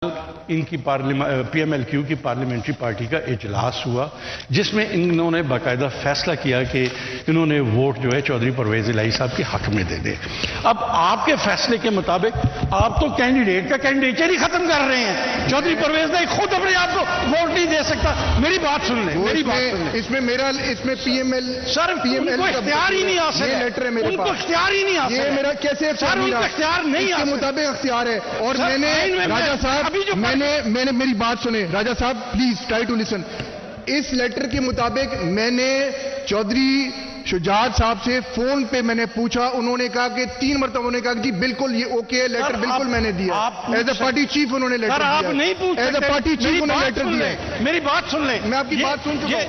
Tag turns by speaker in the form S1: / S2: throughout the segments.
S1: इनकी P M L Q की parliamentary party का इजलास हुआ जिसमें इन्होंने बाकायदा फैसला किया कि इन्होंने वोट जो है चौधरी परवेज इलाही साहब के हक में दे दे। अब आपके फैसले के मुताबिक आप तो कैंडिडेट का कैंडिडेचर ही खत्म कर रहे हैं। चौधरी परवेज इलाही खुद अपने आप को वोट नहीं दे सकता। मेरी बात सुन ले, मेरी बात सुन ले।
S2: इसमें पीएमएल
S1: सर उनको इख्तियार ही नहीं आ सकता।
S2: लेटर है मेरे पास,
S1: उनको इख्तियार ही नहीं आ सकता।
S2: ये मेरा कैसे
S1: सर उनको इख्तियार नहीं आ सकता।
S2: मुताबिक इख्तियार है। और मैंने राजा साहब मैंने मेरी बात सुने राजा साहब, प्लीज ट्राई टू लिसन। इस लेटर के मुताबिक मैंने चौधरी शुजात साहब से फोन पे मैंने पूछा, उन्होंने कहा कि 3 मरतबा उन्होंने कहा कि जी बिल्कुल ये ओके है, लेटर बिल्कुल मैंने दिया। एज ए पार्टी चीफ उन्होंने लेटर दिया।
S1: आप नहीं पूछ सकते।
S2: एज ए पार्टी चीफ उन्होंने लेटर दिया।
S1: मेरी बात सुन ले,
S2: मैं आपकी बात सुन चुका हूं।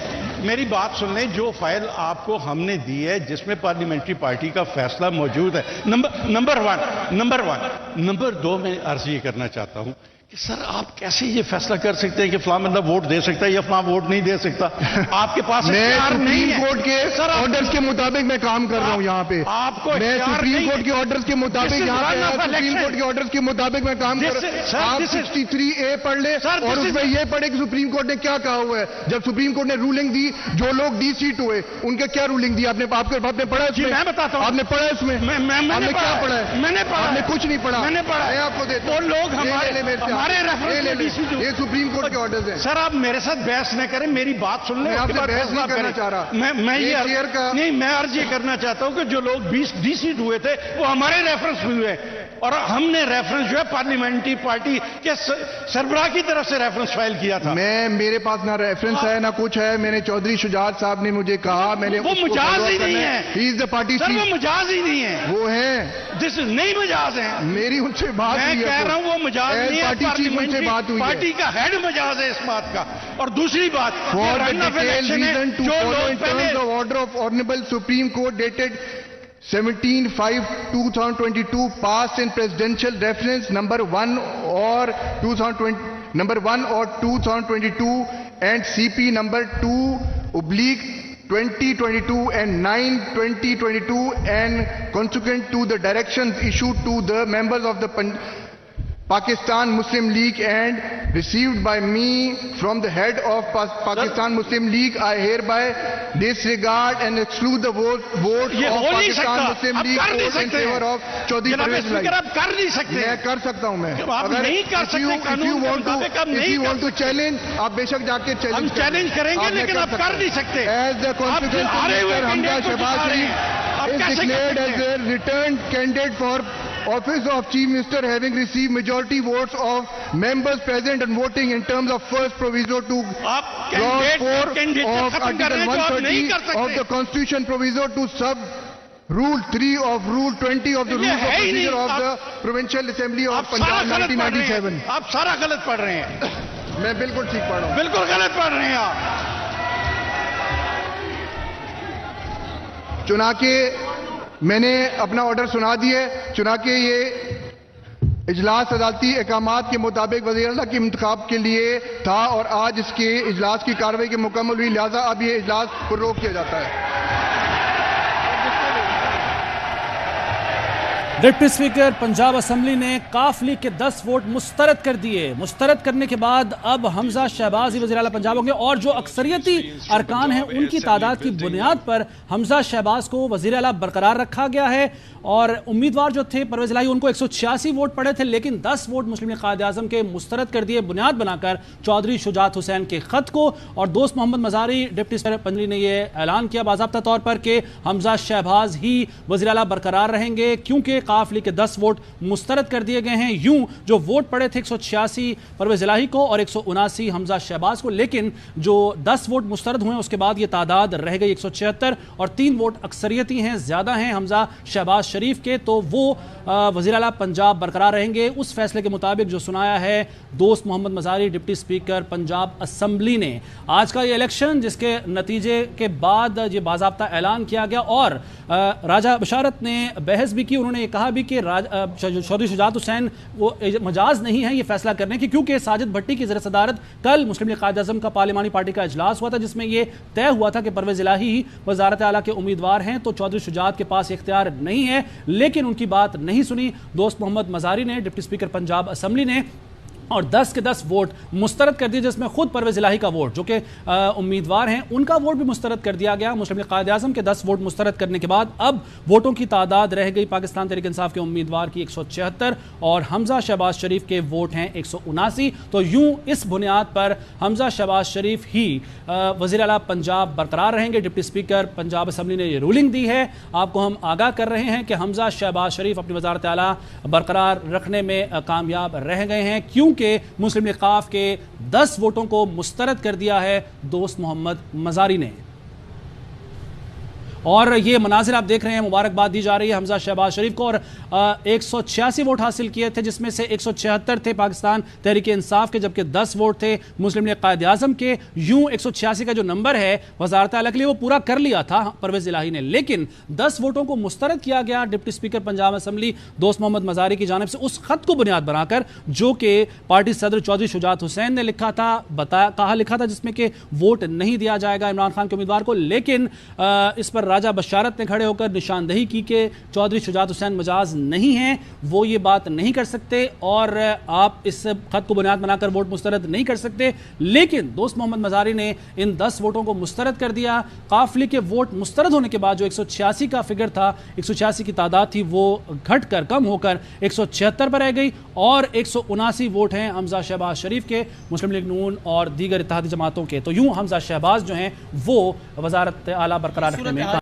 S1: मेरी बात सुन लें। जो फाइल आपको हमने दी है जिसमें पार्लियामेंट्री पार्टी का फैसला मौजूद है, नंबर वन। नंबर 2 मैं अर्ज ये करना चाहता हूं कि सर आप कैसे ये फैसला कर सकते हैं कि फलां बंदा वोट दे सकता है या फलां वोट नहीं दे सकता? आपके पास
S2: सुप्रीम कोर्ट के ऑर्डर्स के मुताबिक मैं काम कर रहा हूं यहाँ पे।
S1: आपको
S2: मैं सुप्रीम कोर्ट के ऑर्डर्स के मुताबिक यहाँ पे सुप्रीम कोर्ट के ऑर्डर्स के मुताबिक मैं काम कर रहा हूं। आप 63A पढ़ ले और उसमें ये पढ़े कि सुप्रीम कोर्ट ने क्या कहा हुआ है। जब सुप्रीम कोर्ट ने रूलिंग दी, जो लोग D-सीट हुए उनके क्या रूलिंग दी आपने पढ़ा इसमें?
S1: मैं बताता हूं।
S2: आपने पढ़ा इसमें?
S1: मैंने
S2: क्या पढ़ा है?
S1: मैंने पढ़ा।
S2: आपने कुछ नहीं पढ़ा।
S1: मैंने पढ़ा।
S2: मैं आपको देता
S1: हूं। लोग हमारे
S2: ये सुप्रीम कोर्ट के ऑर्डर्स हैं।
S1: सर आप मेरे साथ बहस न करें, मेरी बात सुन लें।
S2: मैं आपसे बहस नहीं करना चाह रहा।
S1: मैं अर्ज ये करना चाहता हूं कि जो लोग 20 D-सीट हुए थे वो हमारे रेफरेंस में हुए और हमने रेफरेंस जो है पार्लियामेंट्री पार्टी के सरबराह की तरफ से रेफरेंस फाइल किया था।
S2: मेरे पास ना रेफरेंस है ना कुछ है। मैंने चौधरी शुजात साहब ने मुझे कहा, मैंने
S1: वो मुजाज ही नहीं है।
S2: He is the party chief.
S1: वो मुजाज ही नहीं है।
S2: वो है
S1: दिस नहीं मुजाज है।
S2: मेरी उनसे बात हुई है।
S1: मैं कह रहा हूं वो मुजाज नहीं है।
S2: पार्टी चीफ उनसे बात हुई है।
S1: पार्टी का हेड मुजाज है इस बात का। और दूसरी बात,
S2: for the detail reason to follow in terms of order of honourable supreme court dated 17/5/2022 passed in presidential reference number 1 or 2022 and CP number 2/2022 and 9/2022 and consequent to the directions issued to the members of the Pakistan Muslim League and received by me from the head of Pakistan Muslim League, I hereby disregard and exclude the vote of Pakistan Muslim League in favor of Chaudhry Parvez Illahi.
S1: आप कर नहीं सकते।
S2: मैं कर सकता हूं। मैं
S1: अगर नहीं कर सकते,
S2: if you want to challenge, आप बेशक जाके
S1: चैलेंज करेंगे, लेकिन आप कर नहीं सकते।
S2: As the constitution minister Hamza Shehbaz Sharif is declared as a returned candidate for office of chief minister, having received majority votes of members present and voting in terms of first proviso to clause 4 of article 130 of the constitution, proviso to sub rule 3 of rule 20 of the rules of procedure of the provincial assembly of Punjab 1997.
S1: आप सारा गलत पढ़ रहे हैं।
S2: मैं बिल्कुल ठीक पढ़ रहा हूं।
S1: बिल्कुल गलत पढ़ रहे हैं आप।
S2: चुनाके मैंने अपना ऑर्डर सुना दिए। चुनाके ये इजलास अदालती अहकामात के मुताबिक वज़ीर आला के इंतखाब के लिए था और आज इसके इजलास की कार्रवाई के मुकम्मल हुई, लिहाजा अब ये इजलास को रोक किया जाता है।
S3: डिप्टी स्पीकर पंजाब असम्बली ने काफ लीग के 10 वोट मुस्तरद कर दिए। मुस्तरद करने के बाद अब हमजा शहबाज ही वज़ीर आला पंजाब होंगे और जो अक्सरियती अरकान हैं उनकी तादाद की बुनियाद पर हमजा शहबाज को वज़ीर आला बरकरार रखा गया है। और उम्मीदवार जो थे परवेज इलाही, उनको 186 वोट पड़े थे, लेकिन 10 वोट मुस्लिम लीग कायद आज़म के मुस्तरद कर दिए बुनियाद बनाकर चौधरी शुजात हुसैन के खत को। और दोस्त मोहम्मद मज़ारी डिप्टी स्पीकर पंजली ने यह ऐलान किया बाज़ाब्ता तौर पर कि हमजा शहबाज ही वज़ीर आला बरकरार रहेंगे क्योंकि काफ लीग के 10 वोट मुस्तरद कर दिए गए हैं। यूं जो वोट पड़े थे 186 परवेज इलाही को और 179 हमजा शहबाज को, लेकिन जो 10 वोट मुस्तरद हुए उसके बाद ये तादाद रह गई 176 और 3 वोट अक्सरियती हैं, ज़्यादा हैं हमजा शहबाज शरीफ के, तो वो वज़ीर आला पंजाब बरकरार रहेंगे। उस फैसले के मुताबिक जो सुनाया है Dost Mohammad Mazari deputy speaker Punjab assembly ने। आज का ये इलेक्शन जिसके नतीजे के बाद ये बाज़ाब्ता ऐलान किया गया और राजा बशारत ने बहस भी की। उन्होंने ये कहा भी कि चौधरी शुजात हुसैन वो मजाज नहीं है ये फैसला करने की, क्योंकि साजिद भट्टी की ज़र सदारत कल मुस्लिम लीग कायद आज़म का पार्लिमानी पार्टी का इजलास हुआ था जिसमें ये तय हुआ था कि परवेज इलाही वज़ारत आला के उम्मीदवार हैं, तो चौधरी शुजात के पास इख्तियार नहीं है। लेकिन उनकी बात नहीं सुनी दोस्त मोहम्मद मज़ारी ने, डिप्टी स्पीकर पंजाब असम्बली ने। اور 10 کے 10 ووٹ مسترد کر دیے، جس میں خود پرویز الہی کا ووٹ جو کہ امیدوار ہیں ان کا ووٹ بھی مسترد کر دیا گیا۔ مسلم لیگ قائد اعظم کے 10 ووٹ مسترد کرنے کے بعد اب ووٹوں کی تعداد رہ گئی پاکستان تحریک انصاف کے امیدوار کی 176 اور حمزہ شہباز شریف کے ووٹ ہیں 179۔ تو یوں اس بنیاد پر حمزہ شہباز شریف ہی وزیر اعلیٰ پنجاب برقرار رہیں گے۔ ڈپٹی اسپیکر پنجاب اسمبلی نے یہ رولنگ دی ہے۔ آپ کو ہم آگاہ کر رہے ہیں کہ حمزہ شہباز شریف اپنی وزارت اعلیٰ برقرار رکھنے میں کامیاب رہ گئے ہیں، کیونکہ مسلم لیگ ق کے 10 ووٹوں کو مسترد کر دیا ہے دوست محمد مزاری نے۔ اور یہ مناظر آپ دیکھ رہے ہیں، مبارکباد دی جا رہی ہے حمزہ شہباز شریف کو، اور 186 ووٹ حاصل کیے تھے، جس میں سے 176 تھے پاکستان تحریک انصاف کے، جبکہ 10 ووٹ تھے مسلم لیگ قائد اعظم کے۔ یوں 186 کا جو نمبر ہے وزارت اعلیٰ کے لیے وہ پورا کر لیا تھا پرویز الہی نے، لیکن 10 ووٹوں کو مسترد کیا گیا ڈپٹی اسپیکر پنجاب اسمبلی دوست محمد مزاری کی جانب سے اس خط کو بنیاد بنا کر جو کہ پارٹی صدر چودھری شجاعت حسین نے لکھا تھا، جس میں کہ ووٹ نہیں دیا جائے گا عمران خان کے امیدوار کو، لیکن اس پر راجہ بشارت نے کھڑے ہو کر نشاندہی کی کہ چودھری شجاعت حسین مجاز نہیں ہیں، وہ یہ بات نہیں کر سکتے اور آپ اس خط کو بنیاد بنا کر ووٹ مسترد نہیں کر سکتے۔ لیکن دوست محمد مزاری نے ان 10 ووٹوں کو مسترد کر دیا۔ قافلے کے ووٹ مسترد ہونے کے بعد جو 186 کا فگر تھا، 186 کی تعداد تھی، وہ گھٹ کر کم ہو کر 176 پر رہ گئی، اور 179 ووٹ ہیں حمزہ شہباز شریف کے، مسلم لیگ نون اور دیگر اتحادی جماعتوں کے۔ تو یوں حمزہ شہباز جو ہیں وہ وزارت اعلیٰ برقرار رکھنے میں